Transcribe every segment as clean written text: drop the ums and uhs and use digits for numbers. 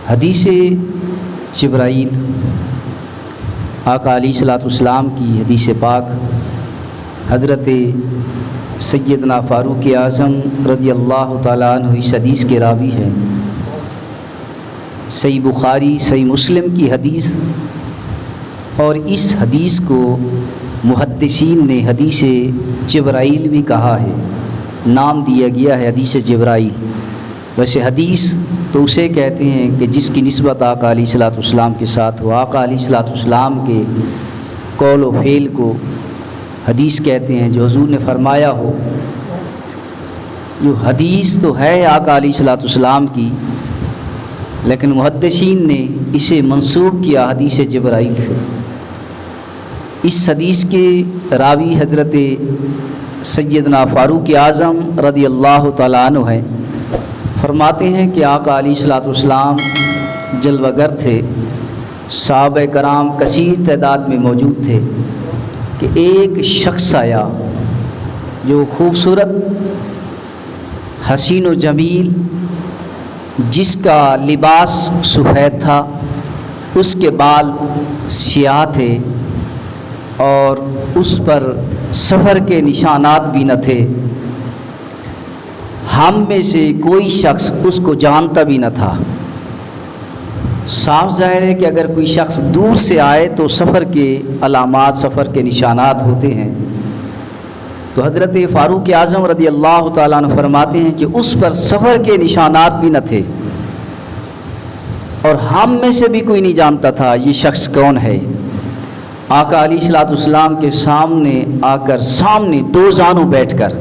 حدیث جبرائیل آقا علیہ الصلوۃ والسلام کی حدیث پاک حضرت سیدنا فاروق اعظم رضی اللہ تعالیٰ عنہ اس حدیث کے راوی ہیں۔ صحیح بخاری صحیح مسلم کی حدیث، اور اس حدیث کو محدثین نے حدیث جبرائیل بھی کہا ہے، نام دیا گیا ہے حدیث جبرائیل۔ ویسے حدیث تو اسے کہتے ہیں کہ جس کی نسبت آقا علیہ الصلوۃ والسلام کے ساتھ ہو۔ آقا علیہ الصلوۃ والسلام کے قول و فعل کو حدیث کہتے ہیں، جو حضور نے فرمایا ہو۔ جو حدیث تو ہے آقا علیہ الصلوۃ والسلام کی، لیکن محدثین نے اسے منسوب کیا حدیث جبرائیل سے۔ اس حدیث کے راوی حضرت سیدنا فاروق اعظم رضی اللہ تعالیٰ عنہ ہیں۔ فرماتے ہیں کہ آقا علیہ الصلوۃ والسلام جلوہ گر تھے، صحابہ کرام کثیر تعداد میں موجود تھے کہ ایک شخص آیا جو خوبصورت حسین و جمیل، جس کا لباس سفید تھا، اس کے بال سیاہ تھے اور اس پر سفر کے نشانات بھی نہ تھے۔ ہم میں سے کوئی شخص اس کو جانتا بھی نہ تھا۔ صاف ظاہر ہے کہ اگر کوئی شخص دور سے آئے تو سفر کے علامات، سفر کے نشانات ہوتے ہیں۔ تو حضرت فاروق اعظم رضی اللہ تعالیٰ عنہ فرماتے ہیں کہ اس پر سفر کے نشانات بھی نہ تھے، اور ہم میں سے بھی کوئی نہیں جانتا تھا یہ شخص کون ہے۔ آقا علیہ الصلوۃ والسلام کے سامنے آ کر، سامنے دو زانوں بیٹھ کر،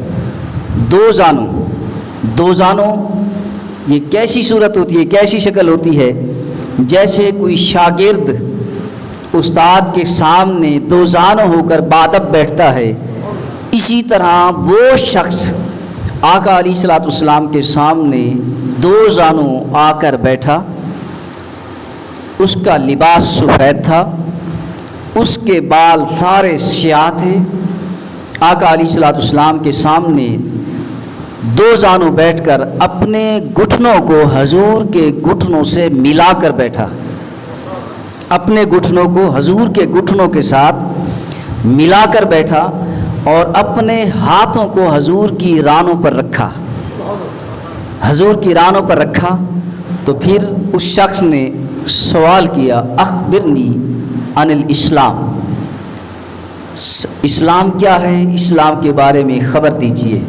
دو زانوں یہ کیسی صورت ہوتی ہے، کیسی شکل ہوتی ہے؟ جیسے کوئی شاگرد استاد کے سامنے دو زانوں ہو کر بادب بیٹھتا ہے، اسی طرح وہ شخص آقا علیہ الصلوۃ والسلام کے سامنے دو زانوں آ کر بیٹھا۔ اس کا لباس سفید تھا، اس کے بال سارے سیاہ تھے۔ آقا علیہ الصلوۃ والسلام کے سامنے دو زانوں بیٹھ کر اپنے گھٹنوں کو حضور کے گھٹنوں سے ملا کر بیٹھا، اپنے گھٹنوں کو حضور کے گھٹنوں کے ساتھ ملا کر بیٹھا، اور اپنے ہاتھوں کو حضور کی رانوں پر رکھا، حضور کی رانوں پر رکھا۔ تو پھر اس شخص نے سوال کیا، اخبرنی عن الاسلام، اسلام کیا ہے، اسلام کے بارے میں خبر دیجیے۔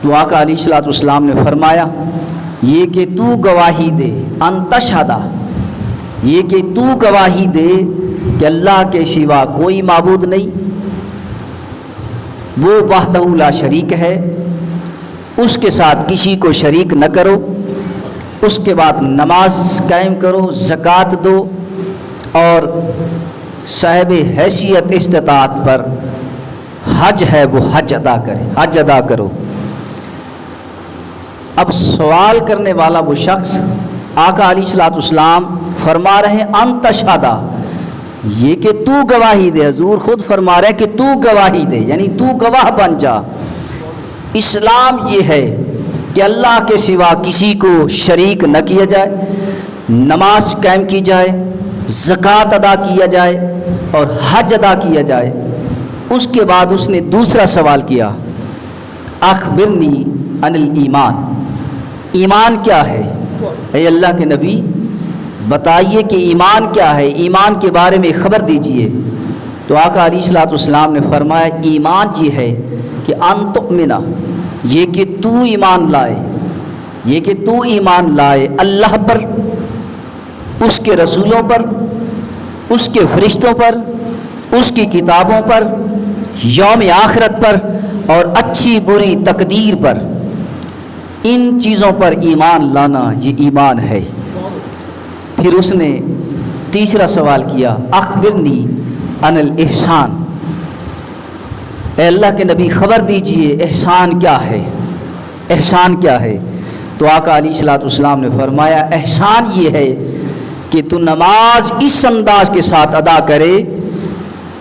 تو آقا علیہ الصلوۃ والسلام نے فرمایا، یہ کہ تو گواہی دے، ان تشہد، یہ کہ تو گواہی دے کہ اللہ کے سوا کوئی معبود نہیں، وہ وحدہ لا شریک ہے، اس کے ساتھ کسی کو شریک نہ کرو، اس کے بعد نماز قائم کرو، زکوٰۃ دو، اور صاحب حیثیت استطاعت پر حج ہے وہ حج ادا کرے، حج ادا کرو۔ اب سوال کرنے والا وہ شخص آقا علیہ الصلوۃ والسلام فرما رہے ہیں ان تشہد، یہ کہ تو گواہی دے، حضور خود فرما رہے ہیں کہ تو گواہی دے، یعنی تو گواہ بن جا۔ اسلام یہ ہے کہ اللہ کے سوا کسی کو شریک نہ کیا جائے، نماز قائم کی جائے، زکوٰۃ ادا کیا جائے اور حج ادا کیا جائے۔ اس کے بعد اس نے دوسرا سوال کیا، اخبرنی عن الایمان، ایمان کیا ہے؟ اے اللہ کے نبی بتائیے کہ ایمان کیا ہے، ایمان کے بارے میں خبر دیجئے۔ تو آقا علیہ الصلوۃ والسلام نے فرمایا، ایمان یہ ہے کہ ان تؤمن، یہ کہ تو ایمان لائے، یہ کہ تو ایمان لائے اللہ پر، اس کے رسولوں پر، اس کے فرشتوں پر، اس کی کتابوں پر، یوم آخرت پر، اور اچھی بری تقدیر پر۔ ان چیزوں پر ایمان لانا یہ ایمان ہے۔ پھر اس نے تیسرا سوال کیا، اخبرنی عن الاحسان، اے اللہ کے نبی خبر دیجئے احسان کیا ہے، احسان کیا ہے؟ تو آقا علیہ الصلوۃ والسلام نے فرمایا، احسان یہ ہے کہ تو نماز اس انداز کے ساتھ ادا کرے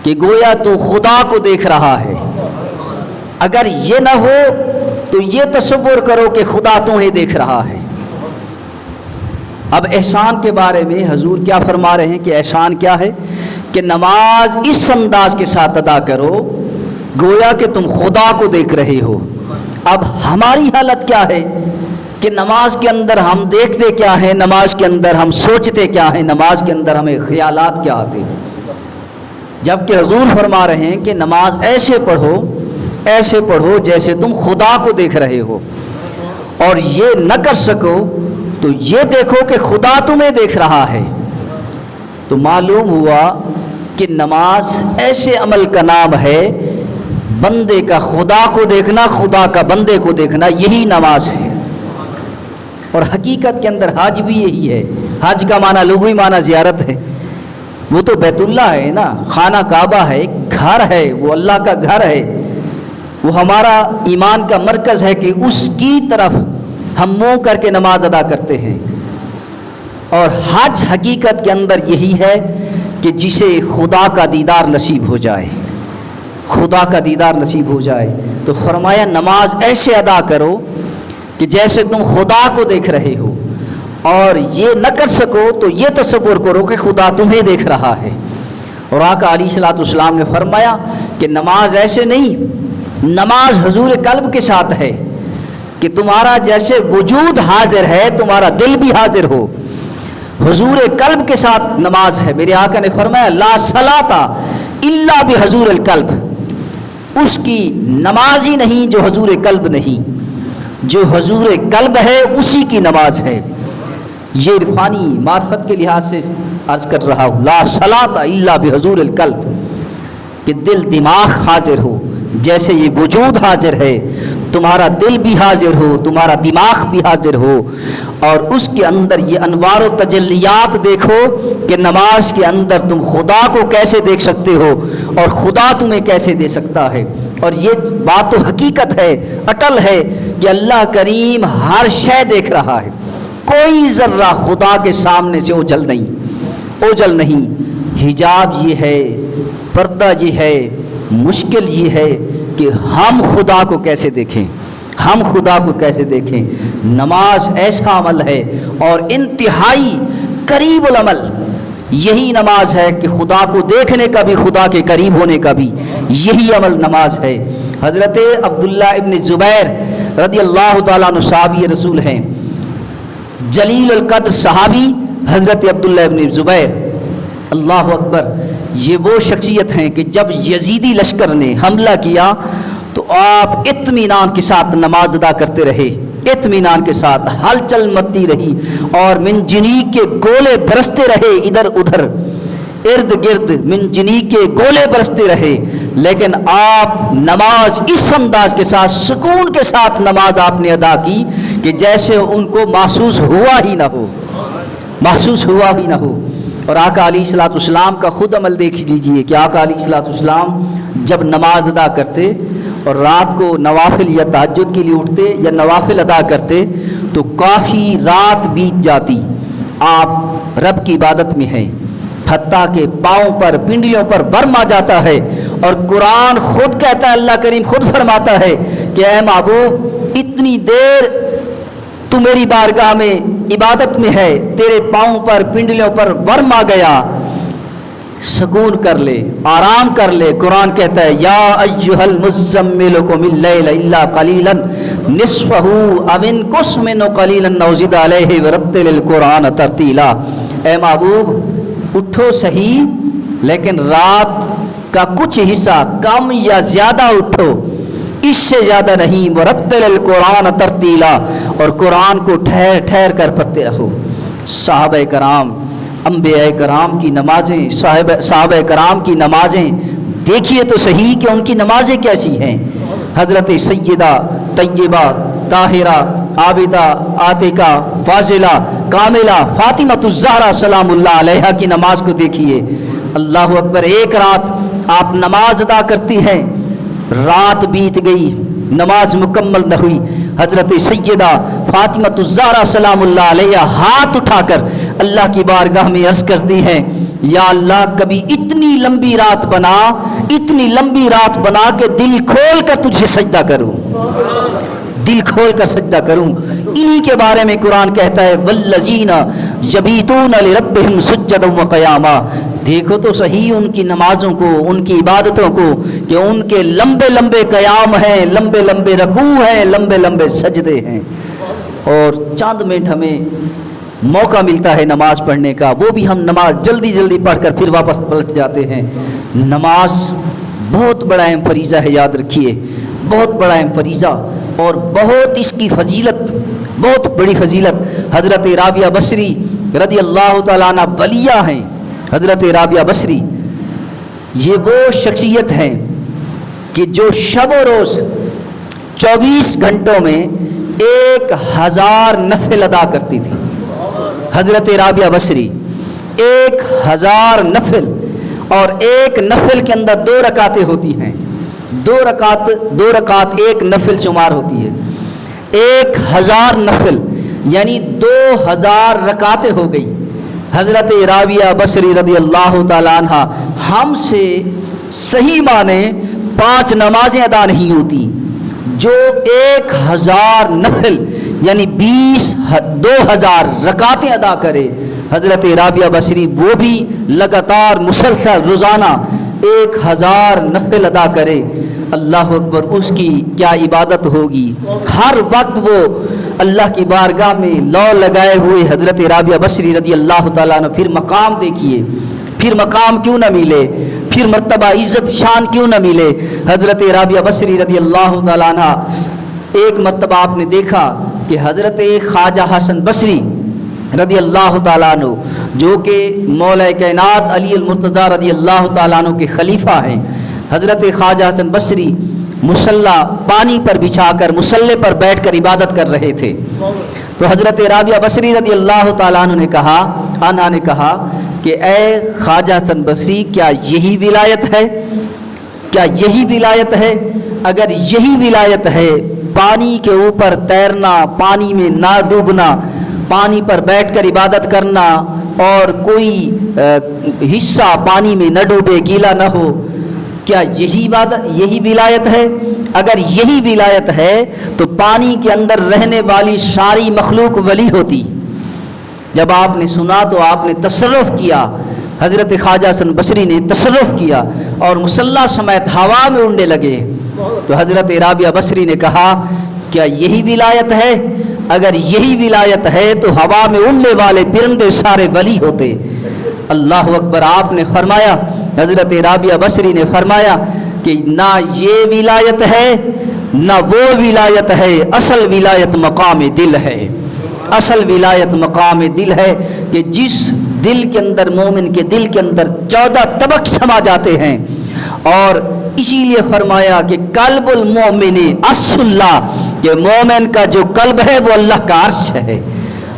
کہ گویا تو خدا کو دیکھ رہا ہے۔ اگر یہ نہ ہو تو یہ تصور کرو کہ خدا تمہیں دیکھ رہا ہے۔ اب احسان کے بارے میں حضور کیا فرما رہے ہیں کہ احسان کیا ہے؟ کہ نماز اس انداز کے ساتھ ادا کرو گویا کہ تم خدا کو دیکھ رہے ہو۔ اب ہماری حالت کیا ہے کہ نماز کے اندر ہم دیکھتے کیا ہیں، نماز کے اندر ہم سوچتے کیا ہیں، نماز کے اندر ہمیں خیالات کیا آتے ہیں، جبکہ حضور فرما رہے ہیں کہ نماز ایسے پڑھو جیسے تم خدا کو دیکھ رہے ہو، اور یہ نہ کر سکو تو یہ دیکھو کہ خدا تمہیں دیکھ رہا ہے۔ تو معلوم ہوا کہ نماز ایسے عمل کا نام ہے، بندے کا خدا کو دیکھنا، خدا کا بندے کو دیکھنا، یہی نماز ہے۔ اور حقیقت کے اندر حج بھی یہی ہے۔ حج کا معنی لغوی معنی زیارت ہے، وہ تو بیت اللہ ہے نا، خانہ کعبہ ہے، گھر ہے، وہ اللہ کا گھر ہے، وہ ہمارا ایمان کا مرکز ہے کہ اس کی طرف ہم منہ کر کے نماز ادا کرتے ہیں۔ اور حج حقیقت کے اندر یہی ہے کہ جسے خدا کا دیدار نصیب ہو جائے، خدا کا دیدار نصیب ہو جائے، تو فرمایا نماز ایسے ادا کرو کہ جیسے تم خدا کو دیکھ رہے ہو، اور یہ نہ کر سکو تو یہ تصور کرو کہ خدا تمہیں دیکھ رہا ہے۔ اور آقا علیہ الصلوۃ والسلام نے فرمایا کہ نماز ایسے نہیں، نماز حضور قلب کے ساتھ ہے کہ تمہارا جیسے وجود حاضر ہے تمہارا دل بھی حاضر ہو، حضور قلب کے ساتھ نماز ہے۔ میرے آقا نے فرمایا لا صلاۃ الا بحضور القلب، اس کی نماز ہی نہیں جو حضور قلب نہیں، جو حضور قلب ہے اسی کی نماز ہے۔ یہ عرفانی معرفت کے لحاظ سے عرض کر رہا ہوں، لا صلاۃ الا بحضور القلب، کہ دل دماغ حاضر ہو، جیسے یہ وجود حاضر ہے تمہارا دل بھی حاضر ہو، تمہارا دماغ بھی حاضر ہو، اور اس کے اندر یہ انوار و تجلیات دیکھو کہ نماز کے اندر تم خدا کو کیسے دیکھ سکتے ہو اور خدا تمہیں کیسے دے سکتا ہے۔ اور یہ بات تو حقیقت ہے، اٹل ہے کہ اللہ کریم ہر شے دیکھ رہا ہے، کوئی ذرہ خدا کے سامنے سے اوجل نہیں۔ حجاب یہ ہے، پردہ یہ ہے، مشکل یہ ہے کہ ہم خدا کو کیسے دیکھیں، ہم خدا کو کیسے دیکھیں۔ نماز ایسا عمل ہے اور انتہائی قریب العمل یہی نماز ہے کہ خدا کو دیکھنے کا بھی، خدا کے قریب ہونے کا بھی یہی عمل نماز ہے۔ حضرت عبداللہ ابن زبیر رضی اللہ تعالیٰ عنہ صحابی رسول ہیں، جلیل القدر صحابی حضرت عبداللہ ابن زبیر، اللہ اکبر، یہ وہ شخصیت ہیں کہ جب یزیدی لشکر نے حملہ کیا تو آپ اطمینان کے ساتھ نماز ادا کرتے رہے، اطمینان کے ساتھ، ہلچل مچتی رہی اور منجنیق کے گولے برستے رہے، ادھر ادھر ارد گرد منجنیق کے گولے برستے رہے، لیکن آپ نماز اس انداز کے ساتھ، سکون کے ساتھ نماز آپ نے ادا کی کہ جیسے ان کو محسوس ہوا ہی نہ ہو۔ اور آقا علیہ الصلوۃ والسلام کا خود عمل دیکھ لیجئے کہ آقا علیہ الصلوۃ والسلام جب نماز ادا کرتے اور رات کو نوافل یا تہجد کے لیے اٹھتے یا نوافل ادا کرتے تو کافی رات بیت جاتی، آپ رب کی عبادت میں ہیں، حتیٰ کہ پاؤں پر، پنڈلیوں پر ورم آ جاتا ہے، اور قرآن خود کہتا ہے، اللہ کریم خود فرماتا ہے کہ اے محبوب اتنی دیر تو میری بارگاہ میں عبادت میں ہے، تیرے پاؤں پر، پنڈلیوں پر ورم آ گیا، سکون کر لے، آرام کر لے۔ قرآن کہتا ہے یا ایھا المزمل قم اللیل الا قلیلا نصفہ او انقص منہ قلیلا او زد علیہ ورتل القرآن ترتیلا، اے محبوب اٹھو صحیح لیکن رات کا کچھ حصہ کم یا زیادہ اٹھو، اس سے زیادہ نہیں، ورتل القرآن ترتیلا، اور قرآن کو ٹھہر ٹھہر کر پڑھتے رہو۔ صحابہ کرام، انبیاء کرام کی نمازیں، صحابہ کرام کی نمازیں دیکھیے تو صحیح کہ ان کی نمازیں کیسی ہیں۔ حضرت سیدہ طیبہ طاہرہ عابدہ عاتقہ فاضلہ کاملہ فاطمۃ الزہرا سلام اللہ علیہا کی نماز کو دیکھیے، اللہ اکبر، ایک رات آپ نماز ادا کرتی ہیں، رات بیت گئی، نماز مکمل نہ ہوئی، حضرت سیدہ فاطمۃ الزہرا سلام اللہ علیہا ہاتھ اٹھا کر اللہ کی بارگاہ میں عرض کرتی ہیں یا اللہ کبھی اتنی لمبی رات بنا کہ دل کھول کر تجھے سجدہ کروں، دل کھول کر سجدہ کروں. انہی کے بارے میں قرآن کہتا ہے والذین یبیتون لربہم سجدا وقیاما. دیکھو تو صحیح ان کی نمازوں کو, ان کی عبادتوں کو, کہ ان کے لمبے لمبے قیام ہیں, لمبے لمبے رکوع ہیں, لمبے لمبے سجدے ہیں. اور چند منٹ ہمیں موقع ملتا ہے نماز پڑھنے کا, وہ بھی ہم نماز جلدی جلدی پڑھ کر پھر واپس پلٹ جاتے ہیں. نماز بہت بڑا اہم فریضہ ہے, یاد رکھیے, بہت بڑا اہم فریضہ, اور بہت اس کی فضیلت, بہت بڑی فضیلت. حضرت رابعہ بصری رضی اللہ تعالیٰ عنہ ولیہ ہیں. حضرت رابعہ بصری یہ وہ شخصیت ہیں کہ جو شب و روز 24 گھنٹوں میں 1000 نفل ادا کرتی تھی. حضرت رابعہ بصری 1000 نفل, اور ایک نفل کے اندر 2 رکعتیں ہوتی ہیں. 2 رکعت ایک نفل شمار ہوتی ہے. 1000 نفل یعنی 2000 رکعتیں ہو گئی. حضرت رابعہ بصری رضی اللہ تعالیٰ عنہ ہم سے صحیح معنی 5 نمازیں ادا نہیں ہوتی. جو 1000 نفل یعنی 2000 رکعتیں ادا کرے حضرت رابعہ بصری, وہ بھی لگاتار مسلسل روزانہ 1000 نفل ادا کرے, اللہ اکبر, اس کی کیا عبادت ہوگی. ہر وقت وہ اللہ کی بارگاہ میں لو لگائے ہوئے حضرت رابعہ بصری رضی اللہ تعالیٰ عنہ. پھر مقام دیکھیے, پھر مقام کیوں نہ ملے, پھر مرتبہ عزت شان کیوں نہ ملے. حضرت رابعہ بصری رضی اللہ تعالیٰ عنہ ایک مرتبہ آپ نے دیکھا کہ حضرت خواجہ حسن بصری رضی اللہ تعالیٰ عنہ جو کہ مولا کائنات علی المرتضیٰ رضی اللہ تعالیٰ عنہ کے خلیفہ ہیں, حضرت خواجہ حسن بصری مصلی پانی پر بچھا کر مصلی پر بیٹھ کر عبادت کر رہے تھے. تو حضرت رابعہ بصری رضی اللہ تعالیٰ عنہ نے کہا کہ اے خواجہ حسن بصری, کیا یہی ولایت ہے؟ کیا یہی ولایت ہے؟ اگر یہی ولایت ہے, پانی کے اوپر تیرنا, پانی میں نہ ڈوبنا, پانی پر بیٹھ کر عبادت کرنا, اور کوئی حصہ پانی میں نہ ڈوبے, گیلا نہ ہو, کیا یہی ولایت ہے؟ اگر یہی ولایت ہے تو پانی کے اندر رہنے والی ساری مخلوق ولی ہوتی. جب آپ نے سنا تو آپ نے تصرف کیا, حضرت خواجہ حسن بصری نے تصرف کیا اور مصلی سمیت ہوا میں اڑنے لگے. تو حضرت رابعہ بصری نے کہا کیا یہی ولایت ہے؟ اگر یہی ولایت ہے تو ہوا میں اڑنے والے پرندے سارے ولی ہوتے. اللہ اکبر. آپ نے فرمایا, حضرت رابعہ بصری نے فرمایا کہ نہ یہ ولایت ہے نہ وہ ولایت ہے, اصل ولایت مقام دل ہے. اصل ولایت مقام دل ہے کہ جس دل کے اندر, مومن کے دل کے اندر 14 طبق سما جاتے ہیں. اور اسی لیے فرمایا کہ قلب المومن عرش اللہ, کہ مومن کا جو قلب ہے وہ اللہ کا عرش ہے.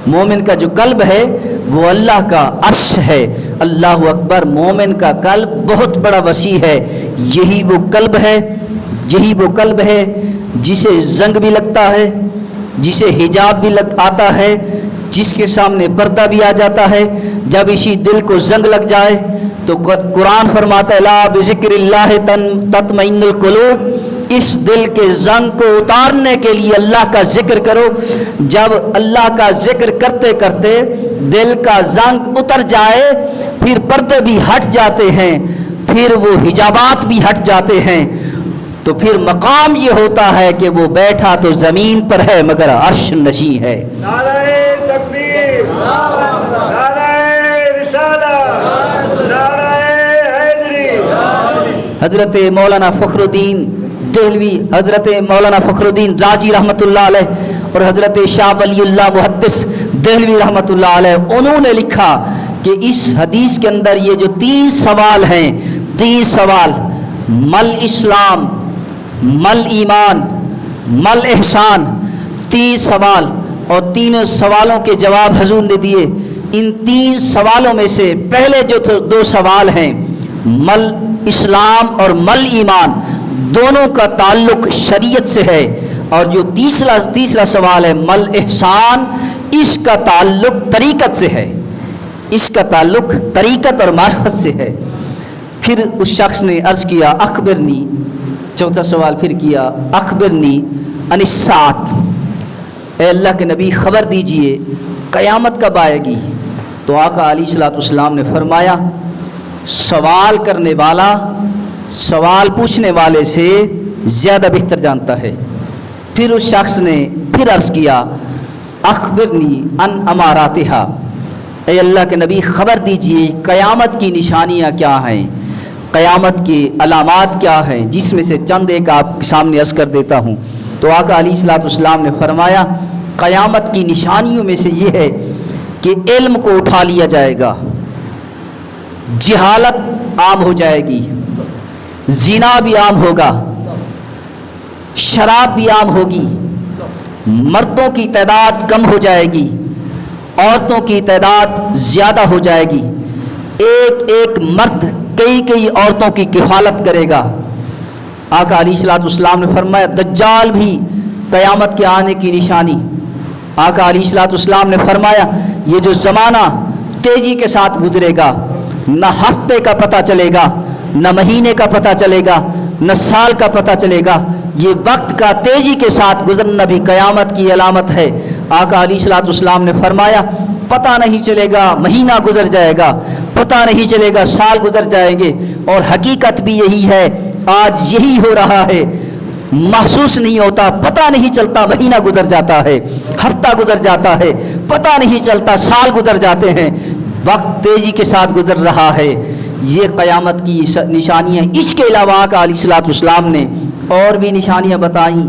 مومن کا جو قلب ہے وہ اللہ کا عرش ہے. اللہ اکبر. مومن کا قلب بہت بڑا وسیع ہے. یہی وہ قلب ہے جسے زنگ بھی لگتا ہے, جسے حجاب بھی آتا ہے, جس کے سامنے پردہ بھی آ جاتا ہے. جب اسی دل کو زنگ لگ جائے تو قرآن فرماتا ہے لا بذکر اللہ تطمئن القلوب, اس دل کے زنگ کو اتارنے کے لیے اللہ کا ذکر کرو. جب اللہ کا ذکر کرتے کرتے دل کا زنگ اتر جائے, پھر پردے بھی ہٹ جاتے ہیں, پھر وہ حجابات بھی ہٹ جاتے ہیں, تو پھر مقام یہ ہوتا ہے کہ وہ بیٹھا تو زمین پر ہے مگر عرش نشین ہے. نعرہ تکبیر, نعرہ رسالت, نعرہ حیدری. حضرت مولانا فخر الدین دہلوی, حضرت مولانا فخر الدین رازی رحمۃ اللہ علیہ اور حضرت شاہ ولی اللہ محدث دہلوی رحمۃ اللہ علیہ, انہوں نے لکھا کہ اس حدیث کے اندر یہ جو 3 سوال ہیں, 3 سوال, مل اسلام, مل ایمان, مل احسان, 3 سوال, اور 3 سوالوں کے جواب حضور نے دیے. ان 3 سوالوں میں سے پہلے جو 2 سوال ہیں, مل اسلام اور مل ایمان, دونوں کا تعلق شریعت سے ہے, اور جو تیسرا سوال ہے مل احسان, اس کا تعلق طریقت سے ہے. اس کا تعلق طریقت اور معرفت سے ہے. پھر اس شخص نے عرض کیا اخبرنی, چوتھا سوال پھر کیا اخبرنی عن الساعۃ، اے اللہ کے نبی خبر دیجئے قیامت کب آئے گی؟ تو آقا علیہ الصلوۃ والسلام نے فرمایا سوال کرنے والا سوال پوچھنے والے سے زیادہ بہتر جانتا ہے۔ پھر اس شخص نے پھر عرض کیا اخبرنی عن اماراتہا، اے اللہ کے نبی خبر دیجئے قیامت کی نشانیاں کیا ہیں، قیامت کی علامات کیا ہیں، جس میں سے چند ایک آپ کے سامنے عرض کر دیتا ہوں۔ تو آقا علیہ الصلوۃ والسلام نے فرمایا قیامت کی نشانیوں میں سے یہ ہے کہ علم کو اٹھا لیا جائے گا، جہالت عام ہو جائے گی، زنا بھی عام ہوگا، شراب بھی عام ہوگی، مردوں کی تعداد کم ہو جائے گی، عورتوں کی تعداد زیادہ ہو جائے گی، ایک ایک مرد کئی عورتوں کی کفالت کرے گا۔ آقا علیہ الصلوۃ والسلام نے فرمایا دجال بھی قیامت کے آنے کی نشانی۔ آقا علیہ الصلوۃ والسلام نے فرمایا یہ جو زمانہ تیزی کے ساتھ گزرے گا، نہ ہفتے کا پتہ چلے گا، نہ مہینے کا پتہ چلے گا، نہ سال کا پتہ چلے گا، یہ وقت کا تیزی کے ساتھ گزرنا بھی قیامت کی علامت ہے۔ آقا علیہ الصلوۃ والسلام نے فرمایا پتہ نہیں چلے گا مہینہ گزر جائے گا، پتہ نہیں چلے گا سال گزر جائیں گے، اور حقیقت بھی یہی ہے، آج یہی ہو رہا ہے، محسوس نہیں ہوتا، پتہ نہیں چلتا، مہینہ گزر جاتا ہے، ہفتہ گزر جاتا ہے، پتہ نہیں چلتا، سال گزر جاتے ہیں، وقت تیزی کے ساتھ گزر رہا ہے۔ یہ قیامت کی نشانیاں۔ اس کے علاوہ آقا علیہ الصلوۃ والسلام نے اور بھی نشانیاں بتائیں۔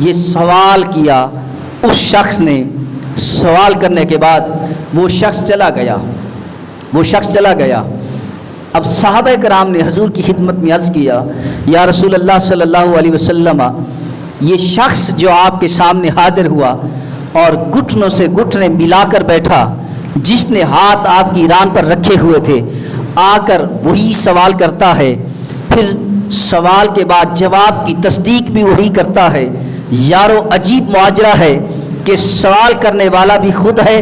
یہ سوال کیا اس شخص نے، سوال کرنے کے بعد وہ شخص چلا گیا۔ اب صحابہ کرام نے حضور کی خدمت میں عرض کیا یا رسول اللہ صلی اللہ علیہ وسلم، یہ شخص جو آپ کے سامنے حاضر ہوا اور گھٹنوں سے گھٹنے ملا کر بیٹھا، جس نے ہاتھ آپ کی ران پر رکھے ہوئے تھے، آ کر وہی سوال کرتا ہے، پھر سوال کے بعد جواب کی تصدیق بھی وہی کرتا ہے۔ یارو عجیب معاجرہ ہے کہ سوال کرنے والا بھی خود ہے،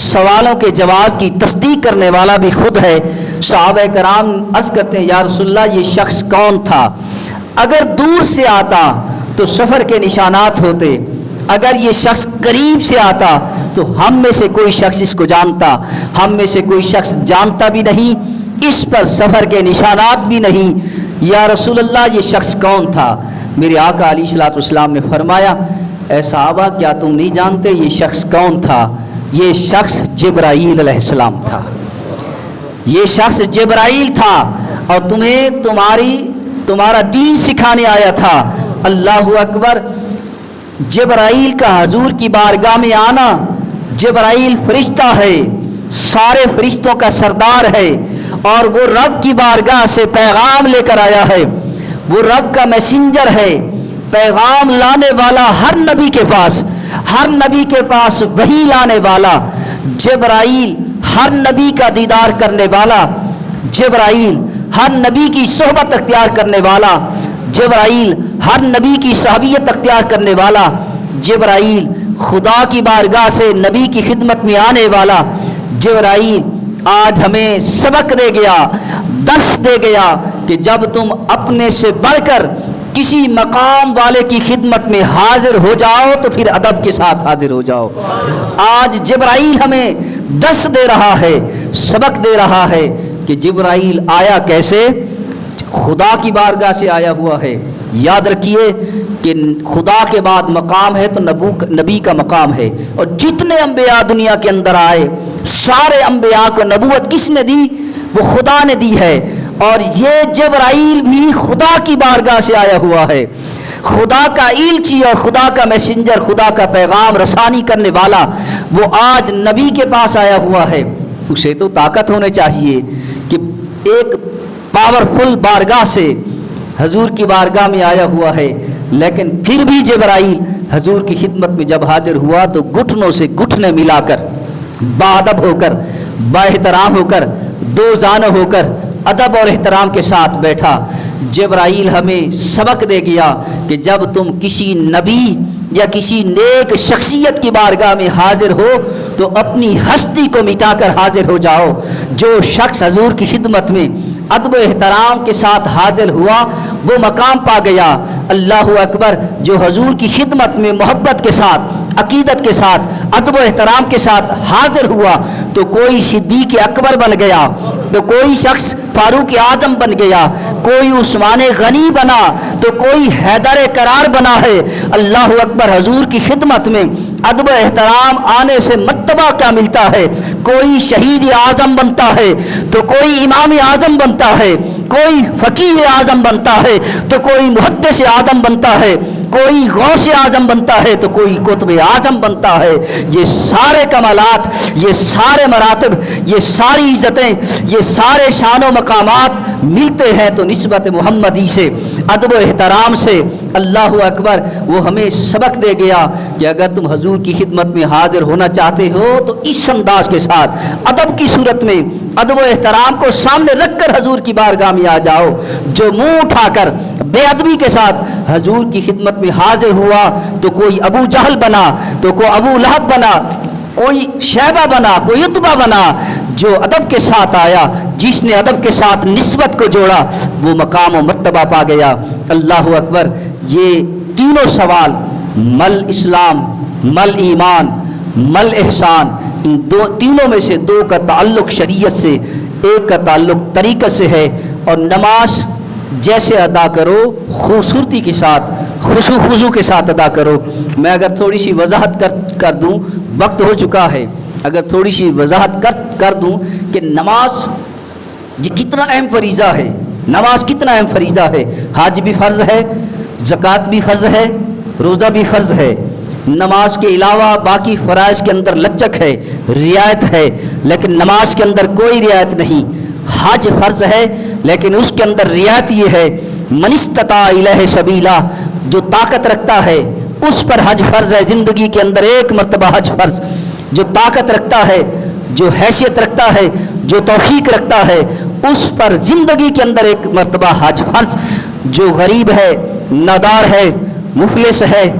سوالوں کے جواب کی تصدیق کرنے والا بھی خود ہے۔ صحابہ کرام عرض کرتے ہیں یا رسول اللہ یہ شخص کون تھا؟ اگر دور سے آتا تو سفر کے نشانات ہوتے، اگر یہ شخص قریب سے آتا تو ہم میں سے کوئی شخص اس کو جانتا، ہم میں سے کوئی شخص جانتا بھی نہیں، اس پر سفر کے نشانات بھی نہیں۔ یا رسول اللہ یہ شخص کون تھا؟ میرے آقا علیہ الصلوۃ والسلام نے فرمایا اے صحابہ کیا تم نہیں جانتے یہ شخص کون تھا؟ یہ شخص جبرائیل علیہ السلام تھا، یہ شخص جبرائیل تھا، اور تمہیں تمہارا دین سکھانے آیا تھا۔ اللہ اکبر۔ جبرائیل کا حضور کی بارگاہ میں آنا، جبرائیل فرشتہ ہے، سارے فرشتوں کا سردار ہے، اور وہ رب کی بارگاہ سے پیغام لے کر آیا ہے، وہ رب کا میسنجر ہے، پیغام لانے والا، ہر نبی کے پاس وحی لانے والا جبرائیل، ہر نبی کا دیدار کرنے والا جبرائیل، ہر نبی کی صحبت اختیار کرنے والا جبرائیل، ہر نبی کی صحابیت اختیار کرنے والا جبرائیل، خدا کی بارگاہ سے نبی کی خدمت میں آنے والا جبرائیل آج ہمیں سبق دے گیا، درس دے گیا کہ جب تم اپنے سے بڑھ کر کسی مقام والے کی خدمت میں حاضر ہو جاؤ تو پھر ادب کے ساتھ حاضر ہو جاؤ۔ آج جبرائیل ہمیں درس دے رہا ہے، سبق دے رہا ہے کہ جبرائیل آیا کیسے؟ خدا کی بارگاہ سے آیا ہوا ہے۔ یاد رکھیے کہ خدا کے بعد مقام ہے تو نبی کا مقام ہے، اور جتنے انبیاء دنیا کے اندر آئے سارے انبیاء کو نبوت کس نے دی؟ وہ خدا نے دی ہے، اور یہ جبرائیل بھی خدا کی بارگاہ سے آیا ہوا ہے، خدا کا ایلچی اور خدا کا میسنجر، خدا کا پیغام رسانی کرنے والا، وہ آج نبی کے پاس آیا ہوا ہے۔ اسے تو طاقت ہونے چاہیے کہ ایک پاورفل بارگاہ سے حضور کی بارگاہ میں آیا ہوا ہے، لیکن پھر بھی جبرائیل حضور کی خدمت میں جب حاضر ہوا تو گھٹنوں سے گھٹنے ملا کر، باادب ہو کر، با احترام ہو کر، دو زانو ہو کر ادب اور احترام کے ساتھ بیٹھا۔ جبرائیل ہمیں سبق دے گیا کہ جب تم کسی نبی یا کسی نیک شخصیت کی بارگاہ میں حاضر ہو تو اپنی ہستی کو مٹا کر حاضر ہو جاؤ۔ جو شخص حضور کی خدمت میں ادب و احترام کے ساتھ حاضر ہوا وہ مقام پا گیا۔ اللہ اکبر۔ جو حضور کی خدمت میں محبت کے ساتھ، عقیدت کے ساتھ، ادب و احترام کے ساتھ حاضر ہوا تو کوئی صدیق اکبر بن گیا، تو کوئی شخص فاروق اعظم بن گیا، کوئی عثمان غنی بنا، تو کوئی حیدر کرار بنا ہے۔ اللہ اکبر۔ حضور کی خدمت میں ادب و احترام آنے سے مرتبہ کیا ملتا ہے؟ کوئی شہید اعظم بنتا ہے تو کوئی امام اعظم بنتا ہے، کوئی فقیہ اعظم بنتا ہے تو کوئی محدث اعظم بنتا ہے، کوئی غوث اعظم بنتا ہے تو کوئی قطب اعظم بنتا ہے۔ یہ سارے کمالات، یہ سارے مراتب، یہ ساری عزتیں، یہ سارے شان و مقامات ملتے ہیں تو نسبت محمدی سے، ادب و احترام سے۔ اللہ اکبر۔ وہ ہمیں سبق دے گیا کہ اگر تم حضور کی خدمت میں حاضر ہونا چاہتے ہو تو اس انداز کے ساتھ ادب کی صورت میں ادب و احترام کو سامنے رکھ کر حضور کی بارگاہ میں آ جاؤ۔ جو منہ اٹھا کر بے ادبی کے ساتھ حضور کی خدمت میں حاضر ہوا تو کوئی ابو جہل بنا، تو کوئی ابو لہب بنا، کوئی شیبہ بنا، کوئی عتبہ بنا۔ جو ادب کے ساتھ آیا، جس نے ادب کے ساتھ نسبت کو جوڑا، وہ مقام و مرتبہ پا گیا۔ اللہ اکبر۔ یہ تینوں سوال، مل اسلام، مل ایمان، مل احسان، ان تینوں میں سے دو کا تعلق شریعت سے، ایک کا تعلق طریقت سے ہے۔ اور نماز جیسے ادا کرو خوبصورتی کے ساتھ، خشوع خضوع کے ساتھ ادا کرو۔ میں اگر تھوڑی سی وضاحت کر دوں، وقت ہو چکا ہے، اگر تھوڑی سی وضاحت کر دوں کہ نماز کتنا اہم فریضہ ہے، نماز کتنا اہم فریضہ ہے۔ حج بھی فرض ہے، زکوٰۃ بھی فرض ہے، روزہ بھی فرض ہے۔ نماز کے علاوہ باقی فرائض کے اندر لچک ہے، رعایت ہے، لیکن نماز کے اندر کوئی رعایت نہیں۔ حج فرض ہے لیکن اس کے اندر رعایت یہ ہے، من استطاع الیہ سبیلا، جو طاقت رکھتا ہے اس پر حج فرض ہے۔ زندگی کے اندر ایک مرتبہ حج فرض۔ جو طاقت رکھتا ہے، جو حیثیت رکھتا ہے، جو توفیق رکھتا ہے، اس پر زندگی کے اندر ایک مرتبہ حج فرض۔ جو غریب ہے، نادار ہے، مفلس ہے،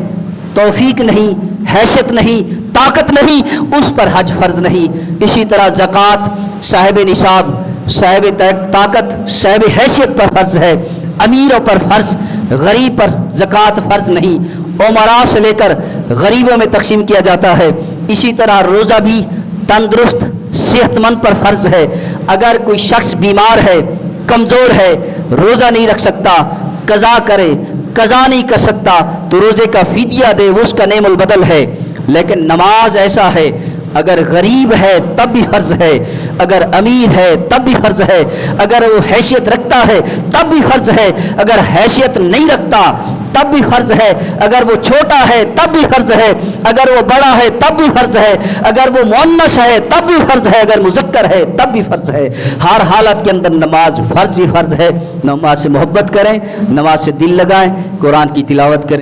توفیق نہیں، حیثیت نہیں، طاقت نہیں، اس پر حج فرض نہیں۔ اسی طرح زکوٰۃ صاحب نصاب، صاحب طاقت، صاحب حیثیت پر فرض ہے، امیروں پر فرض، غریب پر زکوٰۃ فرض نہیں۔ عمراء سے لے کر غریبوں میں تقسیم کیا جاتا ہے۔ اسی طرح روزہ بھی تندرست صحت مند پر فرض ہے۔ اگر کوئی شخص بیمار ہے، کمزور ہے، روزہ نہیں رکھ سکتا، قضا کرے، قضا نہیں کر سکتا تو روزے کا فدیہ دے، وہ اس کا نعم البدل ہے۔ لیکن نماز ایسا ہے، اگر غریب ہے تب بھی فرض ہے، اگر امیر ہے تب بھی فرض ہے، اگر وہ حیثیت رکھتا ہے تب بھی فرض ہے، اگر حیثیت نہیں رکھتا تب بھی فرض ہے، اگر وہ چھوٹا ہے تب بھی فرض ہے، اگر وہ بڑا ہے تب بھی فرض ہے، اگر وہ مؤنث ہے تب بھی فرض ہے، اگر مذکر ہے تب بھی فرض ہے۔ ہر حالت کے اندر نماز فرض ہی فرض ہے۔ نماز سے محبت کریں، نماز سے دل لگائیں، قرآن کی تلاوت کریں۔